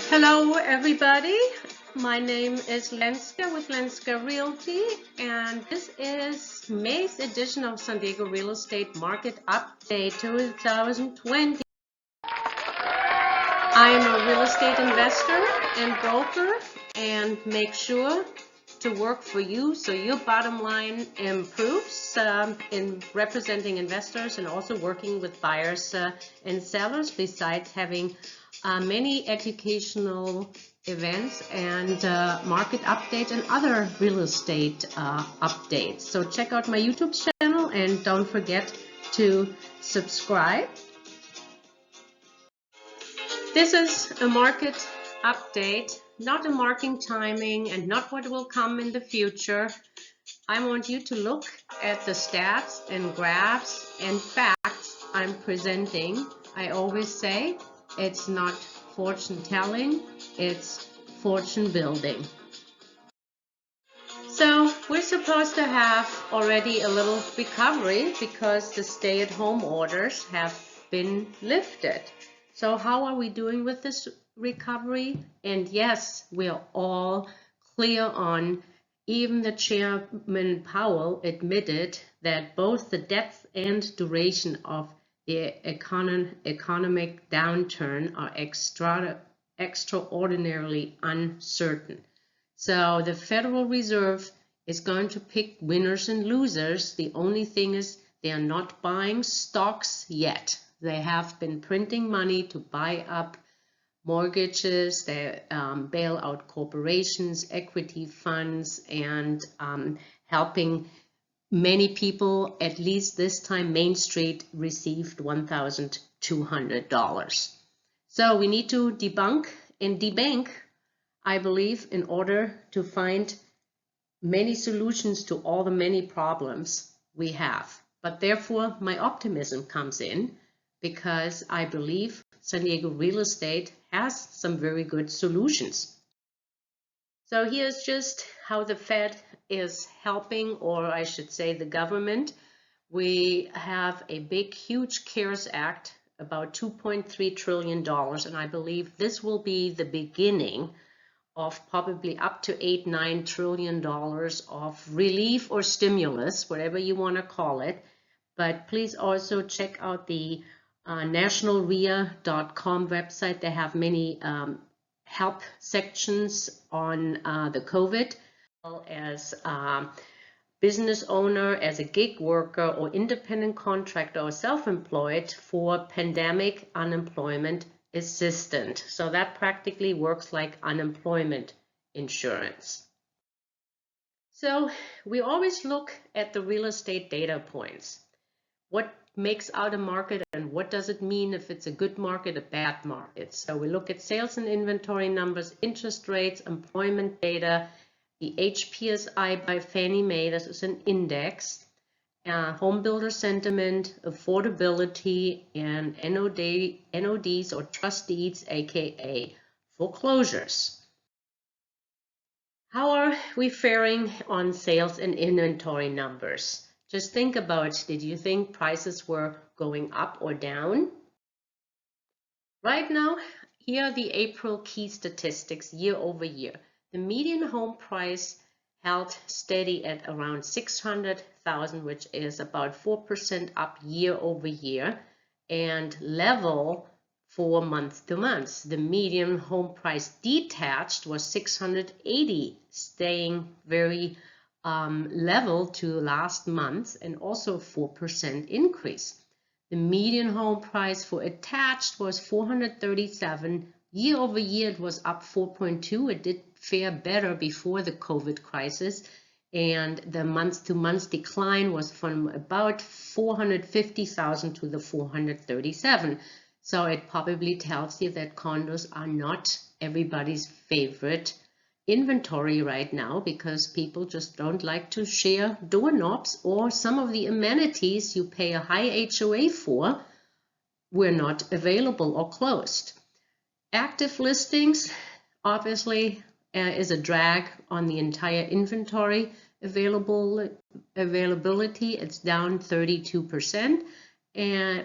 Hello everybody, my name is Lenska with Lenska Realty, and this is May's edition of San Diego Real Estate Market Update 2020. I am a real estate investor and broker and make sure to work for you so your bottom line improves in representing investors and also working with buyers and sellers, besides having many educational events and market updates and other real estate updates. So check out my YouTube channel and don't forget to subscribe. This is a market update, not a marking timing and not what will come in the future. I want you to look at the stats and graphs and facts I'm presenting. I always say it's not fortune telling, it's fortune building. So we're supposed to have already a little recovery because the stay-at-home orders have been lifted. So how are we doing with this recovery? And yes, we're all clear on, even the Chairman Powell admitted that both the depth and duration of the economic downturn are extraordinarily uncertain. So the Federal Reserve is going to pick winners and losers. The only thing is they are not buying stocks yet. They have been printing money to buy up mortgages, they bail out corporations, equity funds, and helping many people. At least this time, Main Street received $1,200. So we need to debunk and debank, I believe, in order to find many solutions to all the many problems we have. But therefore, my optimism comes in, because I believe San Diego real estate has some very good solutions. So here's just how the Fed is helping, or I should say the government. We have a big, huge CARES Act, about $2.3 trillion, and I believe this will be the beginning of probably up to $8–9 trillion of relief or stimulus, whatever you want to call it. But please also check out the nationalrea.com website. They have many help sections on the COVID, as a business owner, as a gig worker or independent contractor or self-employed, for pandemic unemployment assistance. So that practically works like unemployment insurance. So we always look at the real estate data points. What makes out a market and what does it mean if it's a good market, a bad market? So we look at sales and inventory numbers, interest rates, employment data, the HPSI by Fannie Mae, this is an index, home builder sentiment, affordability, and NODs or trust deeds, aka foreclosures. How are we faring on sales and inventory numbers? Just think about, did you think prices were going up or down? Right now, here are the April key statistics year over year. The median home price held steady at around $600,000, which is about 4% up year over year, and level for month to month. The median home price detached was $680, staying very level to last month, and also 4% increase. The median home price for attached was $437. Year over year, it was up 4.2. It did fare better before the COVID crisis, and the month-to-month decline was from about $450,000 to the $437. So it probably tells you that condos are not everybody's favorite inventory right now, because people just don't like to share doorknobs, or some of the amenities you pay a high HOA for were not available or closed. Active listings obviously is a drag on the entire inventory availability. It's down 32%.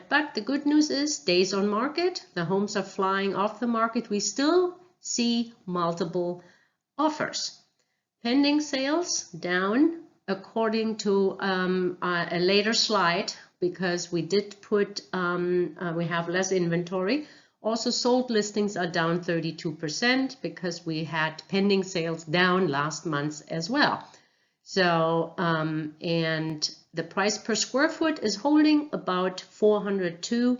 But the good news is days on market, the homes are flying off the market. We still see multiple offers. Pending sales down according to a later slide, because we did put, we have less inventory. Also, sold listings are down 32% because we had pending sales down last month as well. So, and the price per square foot is holding about $402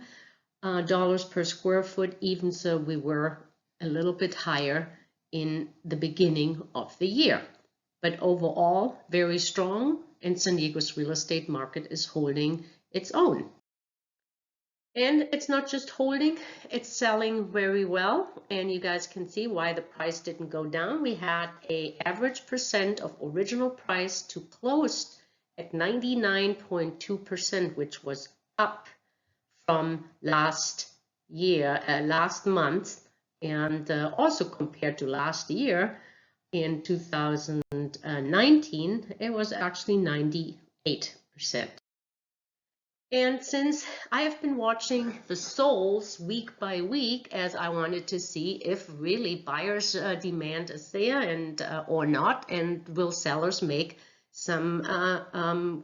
per square foot, even so we were a little bit higher in the beginning of the year. But overall, very strong, and San Diego's real estate market is holding its own. And it's not just holding, it's selling very well. And you guys can see why the price didn't go down. We had an average percent of original price to close at 99.2%, which was up from last month, and also compared to last year in 2019, it was actually 98%. And since I have been watching the solds week by week, as I wanted to see if really buyers' demand is there and or not, and will sellers make some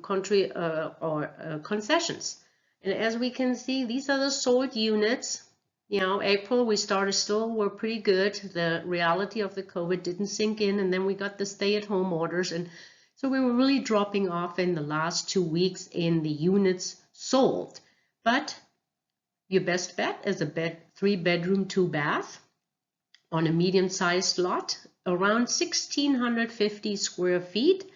concessions. And as we can see, these are the sold units. You know, April we started still were pretty good. The reality of the COVID didn't sink in, and then we got the stay-at-home orders, and so we were really dropping off in the last 2 weeks in the units sold. But your best bet is a 3-bedroom, 2-bath on a medium-sized lot, around 1,650 square feet,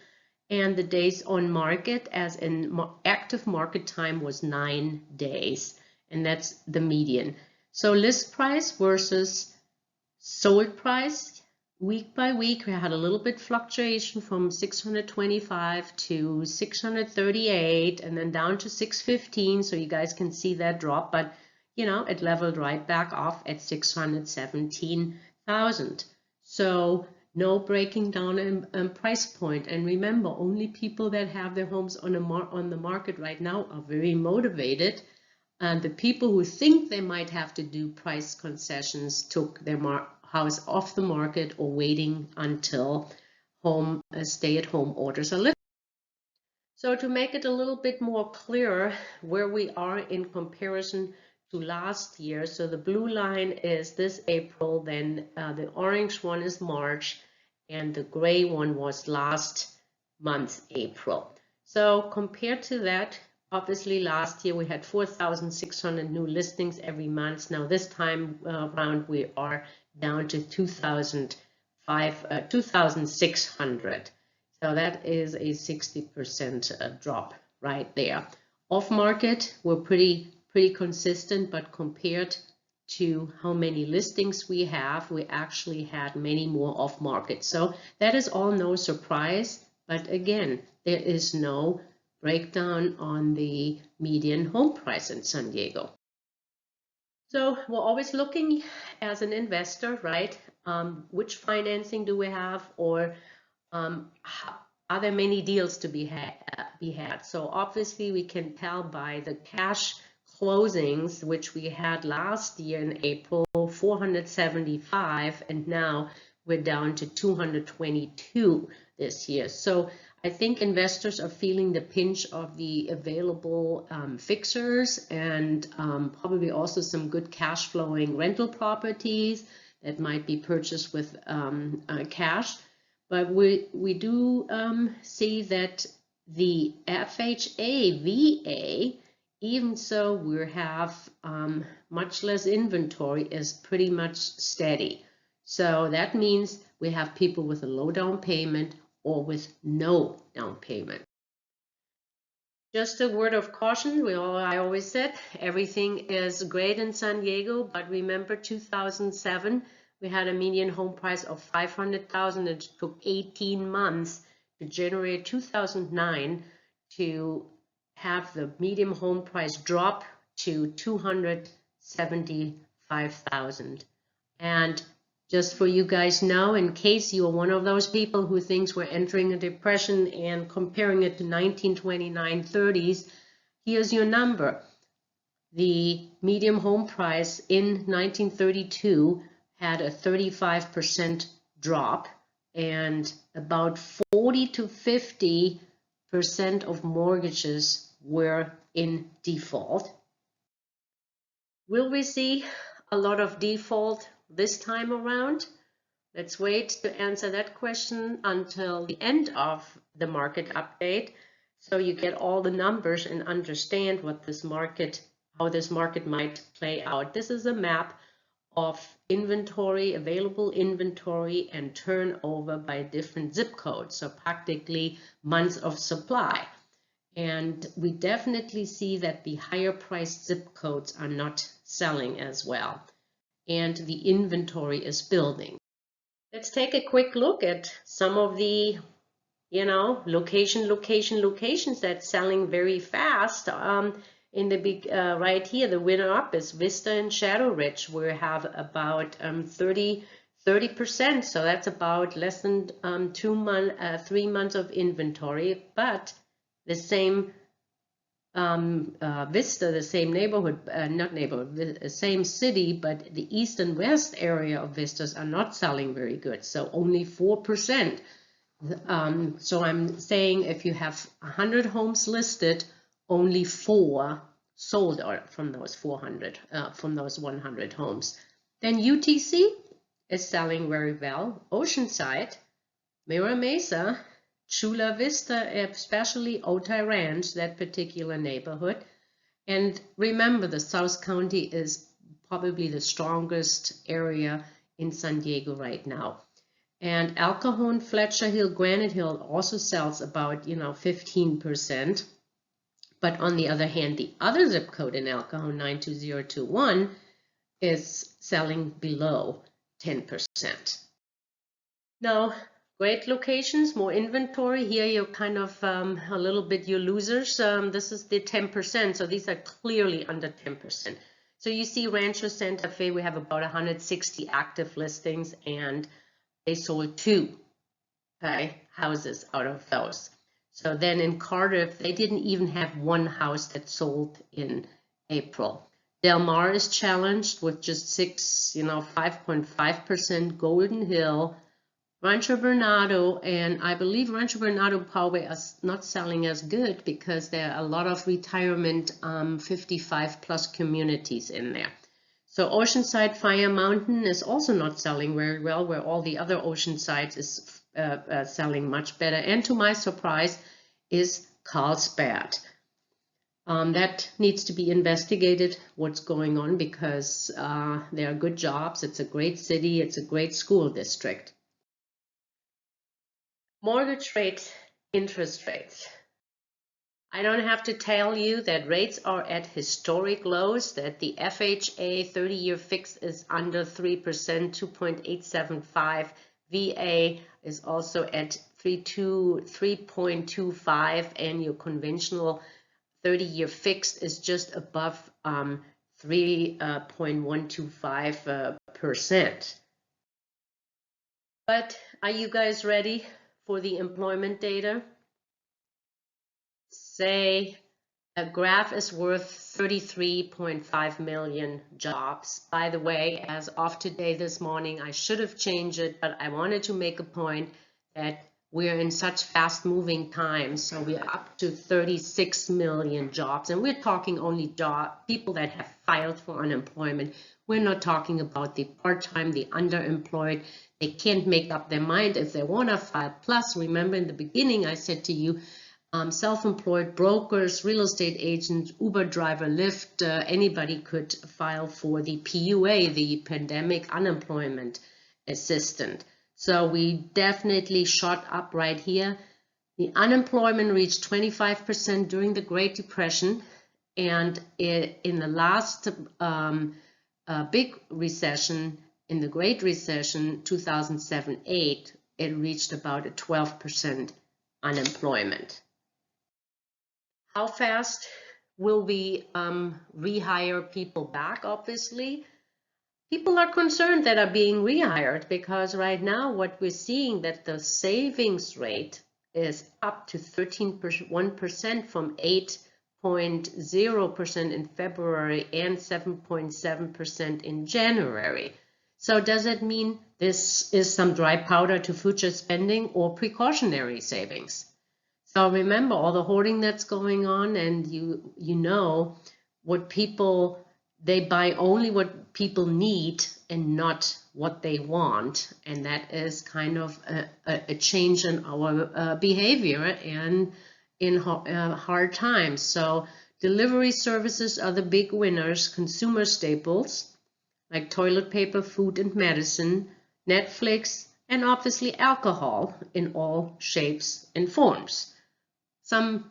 and the days on market as in active market time was 9 days, and that's the median. So list price versus sold price, week by week, we had a little bit fluctuation from 625 to 638 and then down to 615. So you guys can see that drop, but you know, it leveled right back off at 617,000. So no breaking down in price point. And remember, only people that have their homes on the market right now are very motivated. And the people who think they might have to do price concessions took their house off the market or waiting until stay-at-home orders are lifted. So to make it a little bit more clear where we are in comparison to last year, so the blue line is this April, then the orange one is March, and the gray one was last month, April. So compared to that, obviously last year we had 4,600 new listings every month. Now this time around we are down to 2,600. So that is a 60% drop right there. Off market, we're pretty consistent, but compared to how many listings we have, we actually had many more off market. So that is all no surprise, but again, there is no breakdown on the median home price in San Diego. So we're always looking as an investor, right? Which financing do we have, or are there many deals to be had? So obviously we can tell by the cash closings, which we had last year in April, 475, and now we're down to 222 this year. So I think investors are feeling the pinch of the available fixers and probably also some good cash flowing rental properties that might be purchased with cash. But we do see that the FHA, VA, even so we have much less inventory, is pretty much steady. So that means we have people with a low down payment or with no down payment. Just a word of caution, I always said everything is great in San Diego, but remember 2007, we had a median home price of $500,000. It took 18 months to generate 2009 to have the median home price drop to $275,000. And just for you guys know, in case you are one of those people who thinks we're entering a depression and comparing it to 1929, 30s, here's your number. The median home price in 1932 had a 35% drop, and about 40 to 50% of mortgages were in default. Will we see a lot of default this time around? Let's wait to answer that question until the end of the market update, so you get all the numbers and understand what this market, how this market might play out. This is a map of inventory, available inventory, and turnover by different zip codes, so practically months of supply. And we definitely see that the higher priced zip codes are not selling as well, and the inventory is building. Let's take a quick look at some of the, locations that's selling very fast. In the big right here, the winner up is Vista and Shadow Ridge. We have about 30%, so that's about less than 3 months of inventory. But the same Vista, the same neighborhood, the same city, but the east and west area of Vistas are not selling very good, so only 4%. So I'm saying if you have 100 homes listed, only 4 sold from those 400, from those 100 homes. Then UTC is selling very well. Oceanside, Mira Mesa, Chula Vista, especially Otay Ranch, that particular neighborhood. And remember, the South County is probably the strongest area in San Diego right now. And El Cajon, Fletcher Hill, Granite Hill also sells about 15%. But on the other hand, the other zip code in El Cajon, 92021, is selling below 10%. Now, great locations, more inventory. Here you're kind of a little bit your losers. This is the 10%, so these are clearly under 10%. So you see Rancho Santa Fe, we have about 160 active listings, and they sold 2 houses out of those. So then in Cardiff, they didn't even have 1 house that sold in April. Del Mar is challenged with just 5.5%. Golden Hill, Rancho Bernardo, and I believe Rancho Bernardo probably is not selling as good because there are a lot of retirement 55 plus communities in there. So Oceanside, Fire Mountain is also not selling very well, where all the other Oceansides is selling much better. And to my surprise is Carlsbad. That needs to be investigated, what's going on, because there are good jobs. It's a great city. It's a great school district. Mortgage rates, interest rates. I don't have to tell you that rates are at historic lows, that the FHA 30-year fix is under 3%, 2.875. VA is also at 3.25, and your conventional 30-year fixed is just above 3.125%. But are you guys ready for the employment data? Say a graph is worth 33.5 million jobs. By the way, as of today, this morning, I should have changed it, but I wanted to make a point that we're in such fast-moving times, so we're up to 36 million jobs, and we're talking only people that have filed for unemployment. We're not talking about the part-time, the underemployed. They can't make up their mind if they want to file. Plus, remember in the beginning, I said to you, self-employed brokers, real estate agents, Uber driver, Lyft, anybody could file for the PUA, the Pandemic Unemployment Assistant. So we definitely shot up right here. The unemployment reached 25% during the Great Depression, and in the last big recession, in the Great Recession, 2007-8, it reached about a 12% unemployment. How fast will we rehire people back? Obviously, people are concerned that are being rehired, because right now what we're seeing that the savings rate is up to 13.1% from 8.0% in February and 7.7% in January. So does it mean this is some dry powder to future spending or precautionary savings? So remember all the hoarding that's going on, and you know what people, they buy only what people need and not what they want, and that is kind of a change in our behavior and in hard times. So delivery services are the big winners, consumer staples like toilet paper, food and medicine, Netflix, and obviously alcohol in all shapes and forms.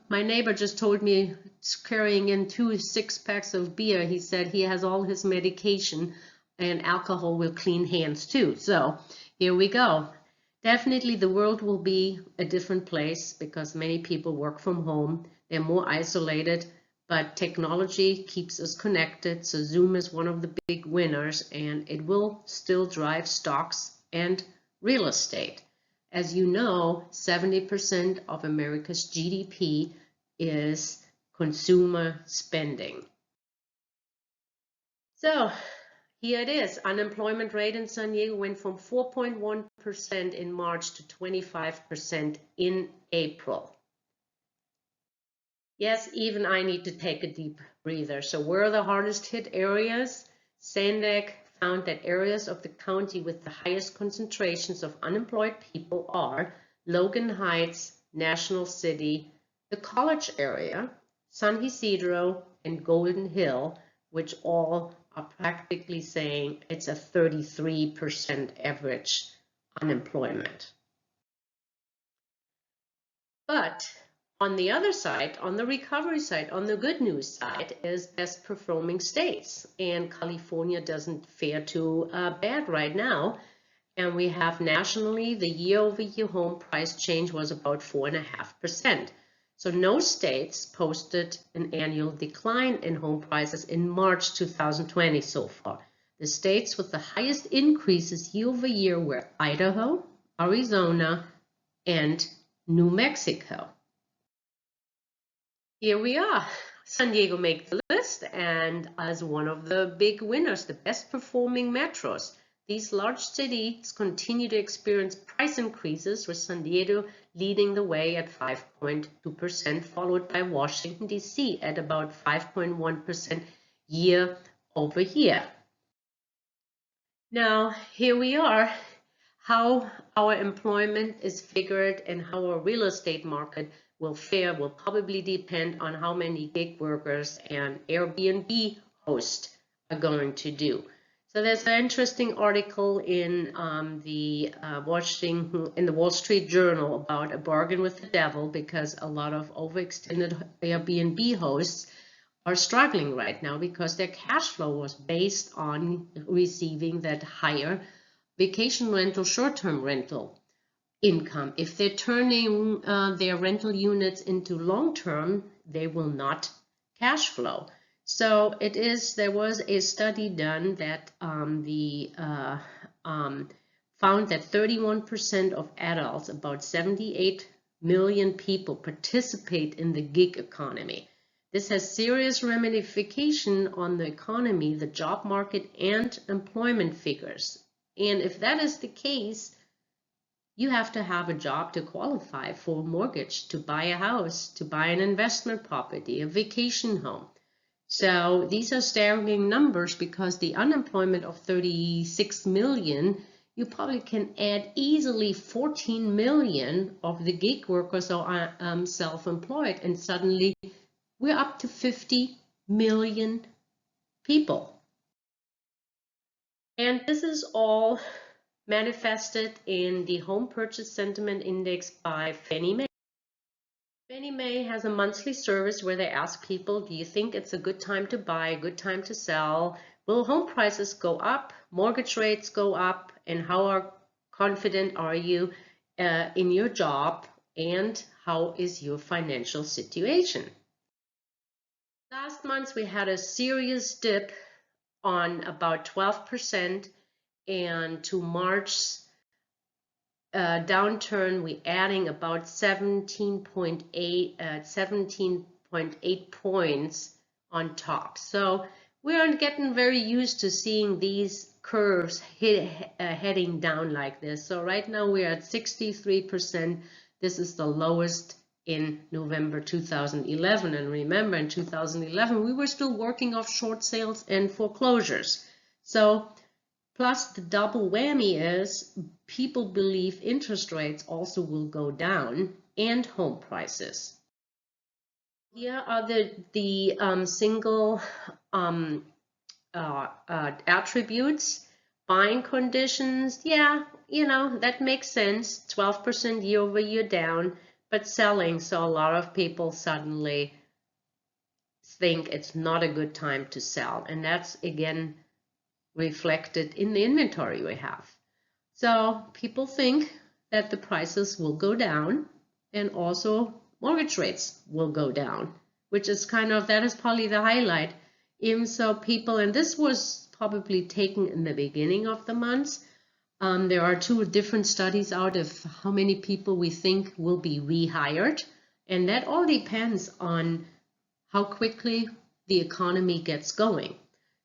My neighbor just told me he's carrying in 2 6-packs of beer. He said he has all his medication and alcohol will clean hands too. So here we go. Definitely the world will be a different place because many people work from home. They're more isolated, but technology keeps us connected. So Zoom is one of the big winners, and it will still drive stocks and real estate. As you know, 70% of America's GDP is consumer spending. So here it is. Unemployment rate in San Diego went from 4.1% in March to 25% in April. Yes, even I need to take a deep breather. So where are the hardest hit areas? Sandak found that areas of the county with the highest concentrations of unemployed people are Logan Heights, National City, the College area, San Isidro, and Golden Hill, which all are practically saying it's a 33% average unemployment. But on the other side, on the recovery side, on the good news side, is best performing states. And California doesn't fare too bad right now. And we have nationally, the year-over-year home price change was about 4.5%. So no states posted an annual decline in home prices in March 2020 so far. The states with the highest increases year-over-year were Idaho, Arizona, and New Mexico. Here we are. San Diego makes the list, and as one of the big winners, the best performing metros. These large cities continue to experience price increases, with San Diego leading the way at 5.2%, followed by Washington, D.C. at about 5.1% year over year. Now, here we are. How our employment is figured and how our real estate market will fare will probably depend on how many gig workers and Airbnb hosts are going to do. So there's an interesting article in the Wall Street Journal about a bargain with the devil, because a lot of overextended Airbnb hosts are struggling right now because their cash flow was based on receiving that higher vacation rental, short-term rental income. If they're turning their rental units into long-term, they will not cash flow. So there was a study done that found that 31% of adults, about 78 million people, participate in the gig economy. This has serious ramification on the economy, the job market, and employment figures. And if that is the case, you have to have a job to qualify for a mortgage, to buy a house, to buy an investment property, a vacation home. So these are staggering numbers, because the unemployment of 36 million, you probably can add easily 14 million of the gig workers are self-employed, and suddenly we're up to 50 million people. And this is all manifested in the Home Purchase Sentiment Index by Fannie Mae. Fannie Mae has a monthly service where they ask people, do you think it's a good time to buy, a good time to sell? Will home prices go up, mortgage rates go up, and how confident are you in your job, and how is your financial situation? Last month we had a serious dip on about 12%, and to March downturn, we're adding about 17.8 points on top. So we aren't getting very used to seeing these curves heading down like this. So right now we're at 63%. This is the lowest in November 2011. And remember, in 2011, we were still working off short sales and foreclosures. So plus the double whammy is people believe interest rates also will go down and home prices. Here are the single attributes. Buying conditions, yeah, that makes sense. 12% year over year down, but selling, so a lot of people suddenly think it's not a good time to sell, and that's again reflected in the inventory we have. So people think that the prices will go down and also mortgage rates will go down, which is that is probably the highlight. Even so, people, and this was probably taken in the beginning of the month, there are 2 different studies out of how many people we think will be rehired, and that all depends on how quickly the economy gets going.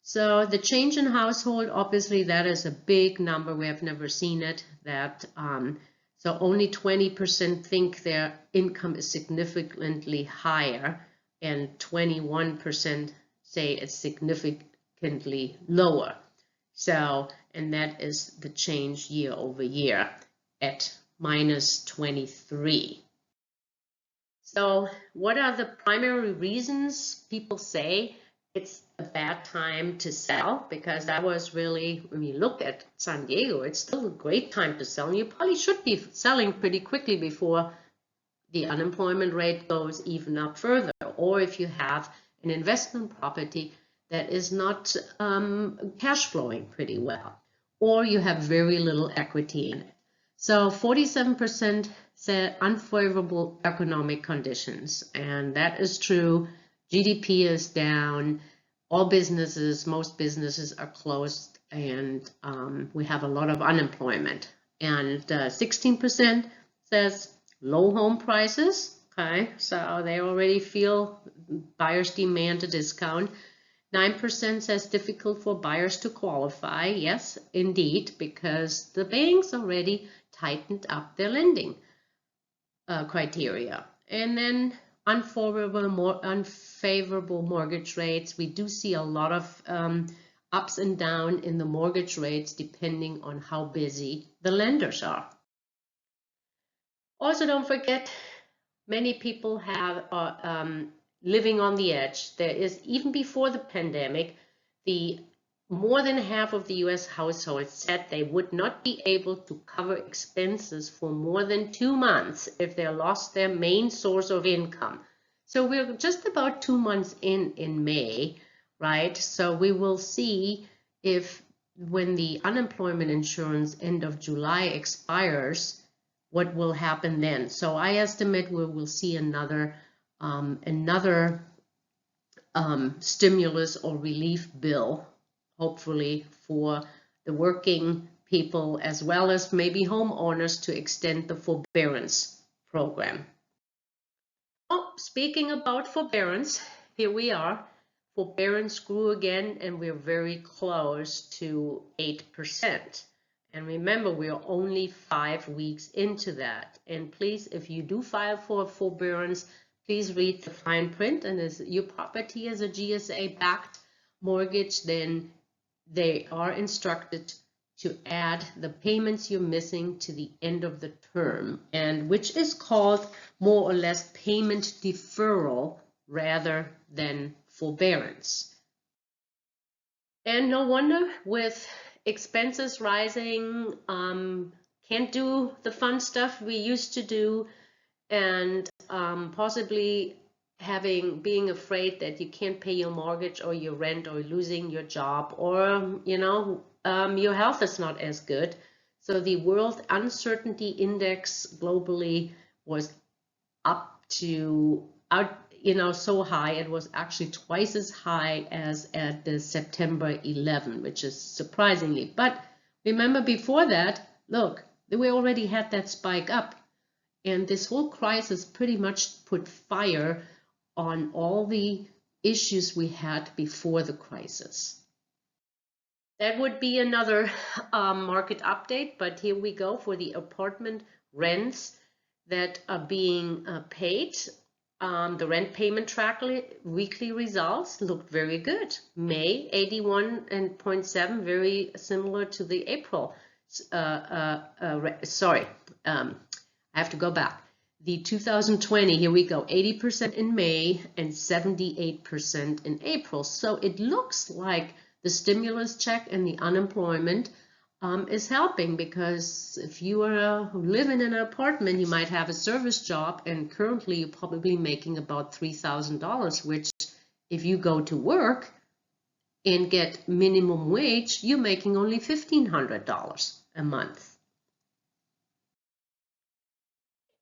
So the change in household, obviously that is a big number. We have never seen it. So only 20% think their income is significantly higher, and 21% say it's significantly lower. So, and that is the change year over year at minus 23. So what are the primary reasons people say it's a bad time to sell? Because that was really, when you look at San Diego, it's still a great time to sell. And you probably should be selling pretty quickly before the unemployment rate goes even up further. Or if you have an investment property that is not cash flowing pretty well, or you have very little equity in it. So 47% said unfavorable economic conditions, and that is true. GDP is down, most businesses are closed, and we have a lot of unemployment. And 16% says low home prices. Okay, so they already feel buyers demand a discount. 9% says difficult for buyers to qualify. Yes, indeed, because the banks already tightened up their lending criteria. And then unfavorable mortgage rates. We do see a lot of ups and downs in the mortgage rates depending on how busy the lenders are. Also, don't forget, many people have living on the edge. There is, even before the pandemic, more than half of the US households said they would not be able to cover expenses for more than 2 months if they lost their main source of income. So we're just about 2 months in May, right? So we will see if, when the unemployment insurance end of July expires, what will happen then. So I estimate we will see another stimulus or relief bill, hopefully for the working people as well as maybe homeowners, to extend the forbearance program. Oh, speaking about forbearance, here we are. Forbearance grew again, and we're very close to 8%. And remember, we are only 5 weeks into that. And please, if you do file for forbearance, please read the fine print. And if your property is a GSA-backed mortgage, then they are instructed to add the payments you're missing to the end of the term, and which is called more or less payment deferral rather than forbearance. And no wonder, with expenses rising, can't do the fun stuff we used to do, and possibly being afraid that you can't pay your mortgage or your rent, or losing your job, or your health is not as good. So the World Uncertainty Index globally was so high, it was actually twice as high as at the September 11, which is surprisingly. But remember, before that, look, we already had that spike up, and this whole crisis pretty much put fire on all the issues we had before the crisis. That would be another market update, but here we go for the apartment rents that are being paid. The rent payment tracker weekly results looked very good. May 81.7, very similar to the April. Sorry, I have to go back. The 2020, here we go, 80% in May and 78% in April. So it looks like the stimulus check and the unemployment is helping, because if you are living in an apartment, you might have a service job, and currently you're probably making about $3,000, which if you go to work and get minimum wage, you're making only $1,500 a month.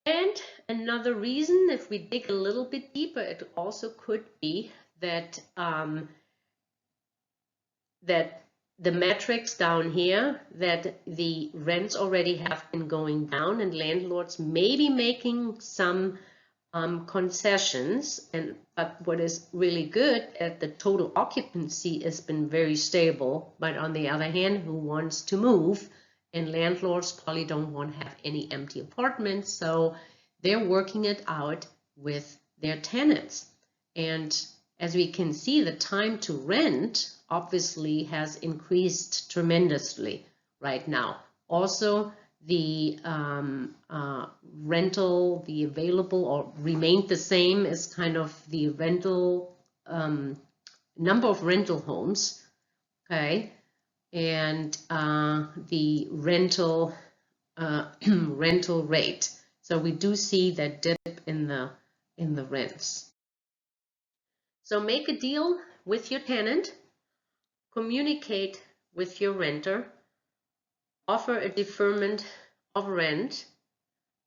And another reason, if we dig a little bit deeper, it also could be that that the metrics down here, that the rents already have been going down and landlords may be making some concessions. But what is really good, that the total occupancy has been very stable. But on the other hand, who wants to move? And landlords probably don't want to have any empty apartments, so they're working it out with their tenants. And as we can see, the time to rent obviously has increased tremendously right now. Also, the rental, the available, or remained the same as kind of the rental number of rental homes, okay, and the rental rental rate. So we do see that dip in the rents. So make a deal with your tenant, communicate with your renter, offer a deferment of rent,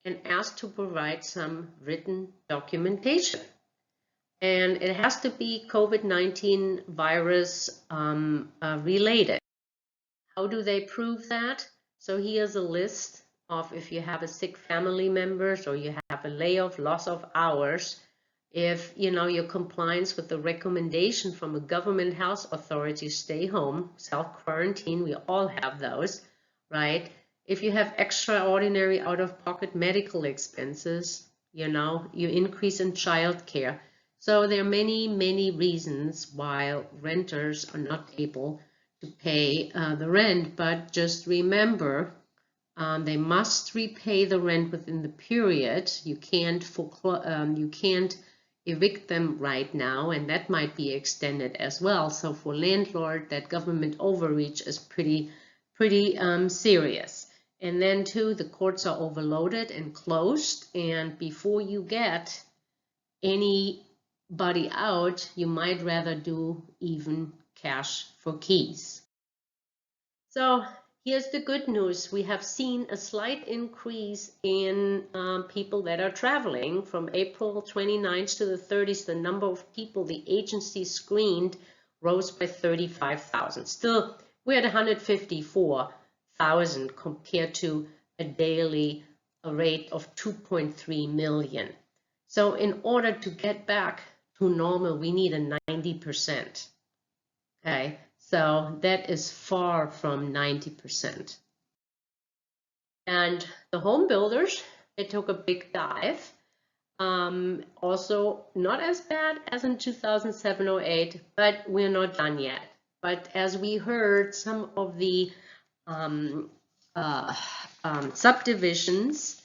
and ask to provide some written documentation. And it has to be COVID-19 virus related. How do they prove that? So here's a list of, if you have a sick family members, or you have a layoff, loss of hours, if your compliance with the recommendation from a government health authority, stay home, self-quarantine, we all have those, right? If you have extraordinary out-of-pocket medical expenses, you increase in childcare. So there are many, many reasons why renters are not able to pay the rent, but just remember, they must repay the rent within the period. You can't evict them right now, and that might be extended as well. So for landlord, that government overreach is pretty serious. And then too, the courts are overloaded and closed, and before you get anybody out, you might rather do even cash for keys. So here's the good news. We have seen a slight increase in people that are traveling. From April 29th to the 30th, the number of people the agency screened rose by 35,000. Still, we're at 154,000 compared to a daily rate of 2.3 million. So in order to get back to normal, we need a 90%. Okay. So that is far from 90%. And the home builders, it took a big dive. Also not as bad as in 2007-08, but we're not done yet. But as we heard, some of the subdivisions,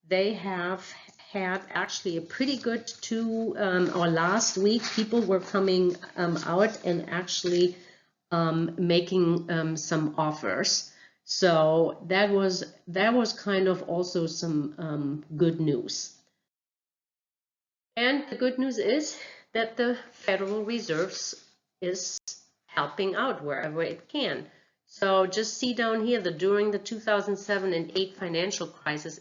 they have had actually a pretty good or last week, people were coming out and actually making some offers. So that was kind of also some good news. And the good news is that the Federal Reserve is helping out wherever it can. So just see down here that during the 2007 and 8 financial crisis,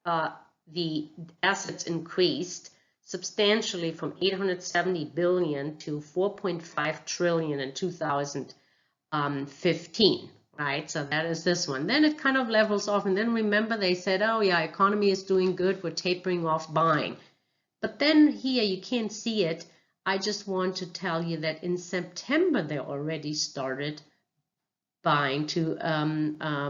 the assets increased substantially from 870 billion to 4.5 trillion in 2015, right? So that is this one. Then it kind of levels off, and then remember they said, oh yeah, economy is doing good, we're tapering off buying. But then here you can't see it. I just want to tell you that in September they already started buying to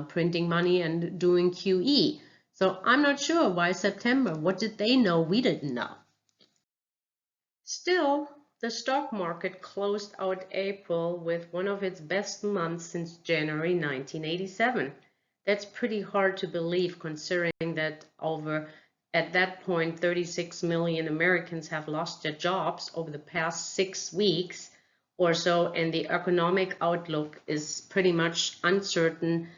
printing money and doing QE. So I'm not sure why September. What did they know we didn't know? Still, the stock market closed out April with one of its best months since January 1987. That's pretty hard to believe considering that at that point 36 million Americans have lost their jobs over the past 6 weeks or so, and the economic outlook is pretty much uncertain,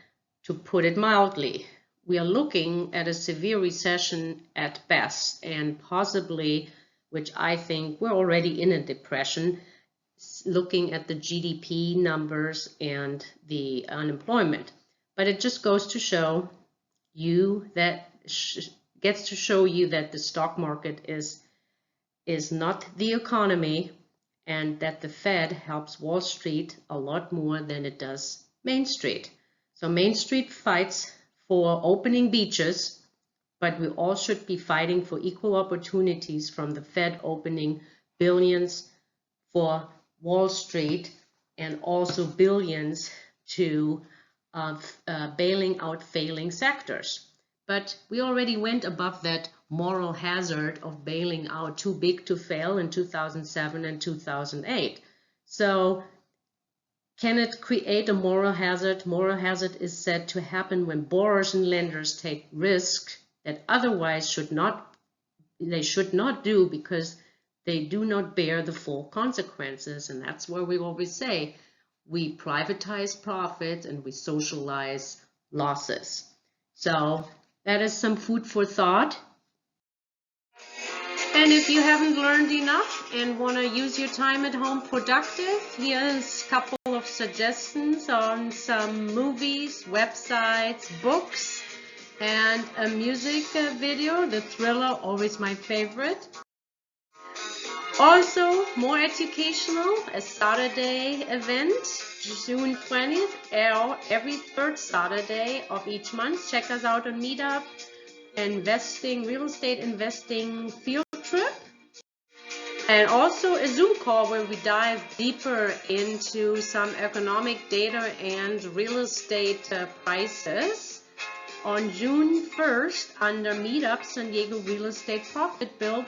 to put it mildly. We are looking at a severe recession at best, and possibly, which I think we're already in a depression, looking at the GDP numbers and the unemployment. But it just goes to show you that gets to show you that the stock market is not the economy, and that the Fed helps Wall Street a lot more than it does Main Street. So Main Street fights for opening beaches, but we all should be fighting for equal opportunities from the Fed opening billions for Wall Street and also billions to bailing out failing sectors. But we already went above that moral hazard of bailing out too big to fail in 2007 and 2008. So can it create a moral hazard? Moral hazard is said to happen when borrowers and lenders take risks that otherwise should not do, because they do not bear the full consequences. And that's where we always say we privatize profits and we socialize losses. So that is some food for thought. And if you haven't learned enough and want to use your time at home productive, here's a couple of suggestions on some movies, websites, books, and a music video, The Thriller, always my favorite. Also, more educational, a Saturday event, June 20th, every third Saturday of each month. Check us out on Meetup. Real estate investing field trip. And also a Zoom call where we dive deeper into some economic data and real estate prices on June 1st under Meetup San Diego Real Estate Profit Build.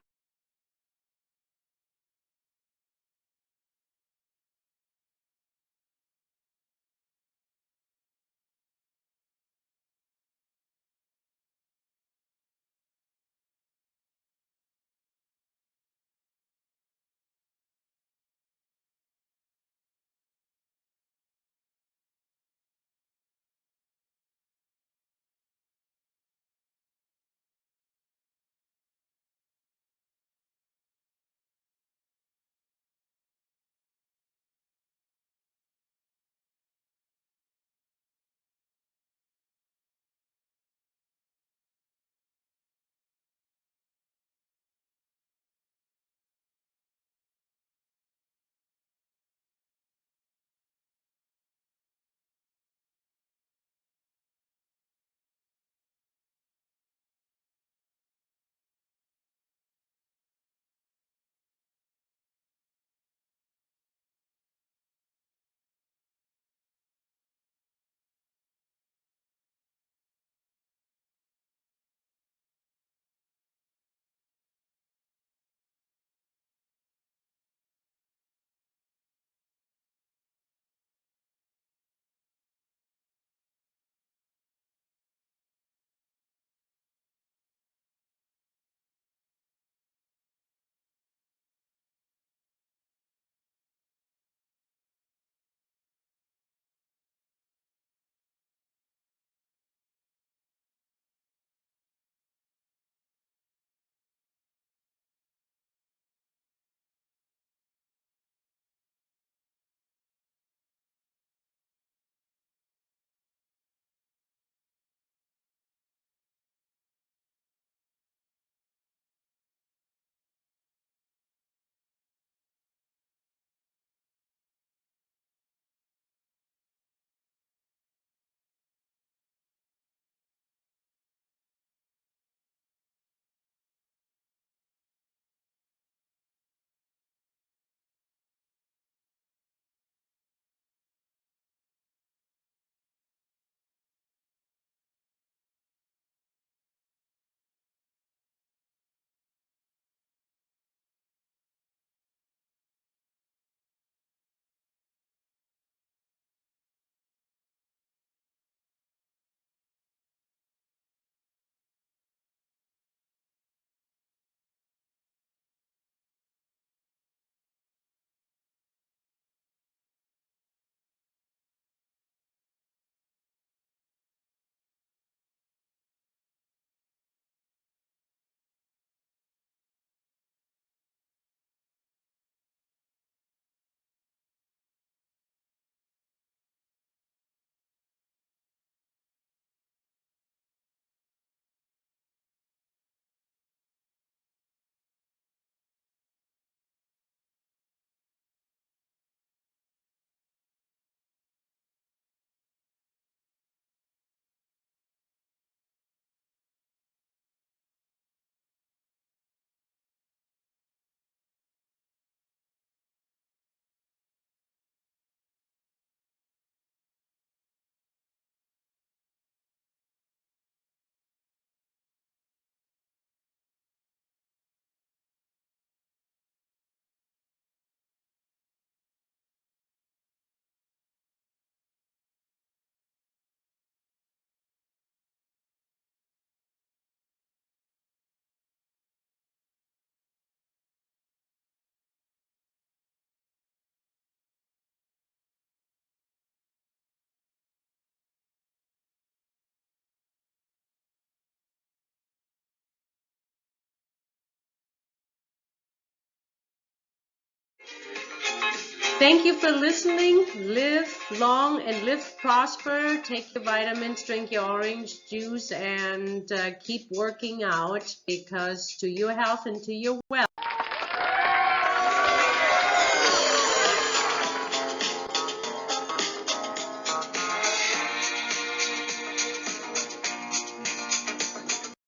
Thank you for listening. Live long and live prosper. Take your vitamins, drink your orange juice, and keep working out, because to your health and to your wealth,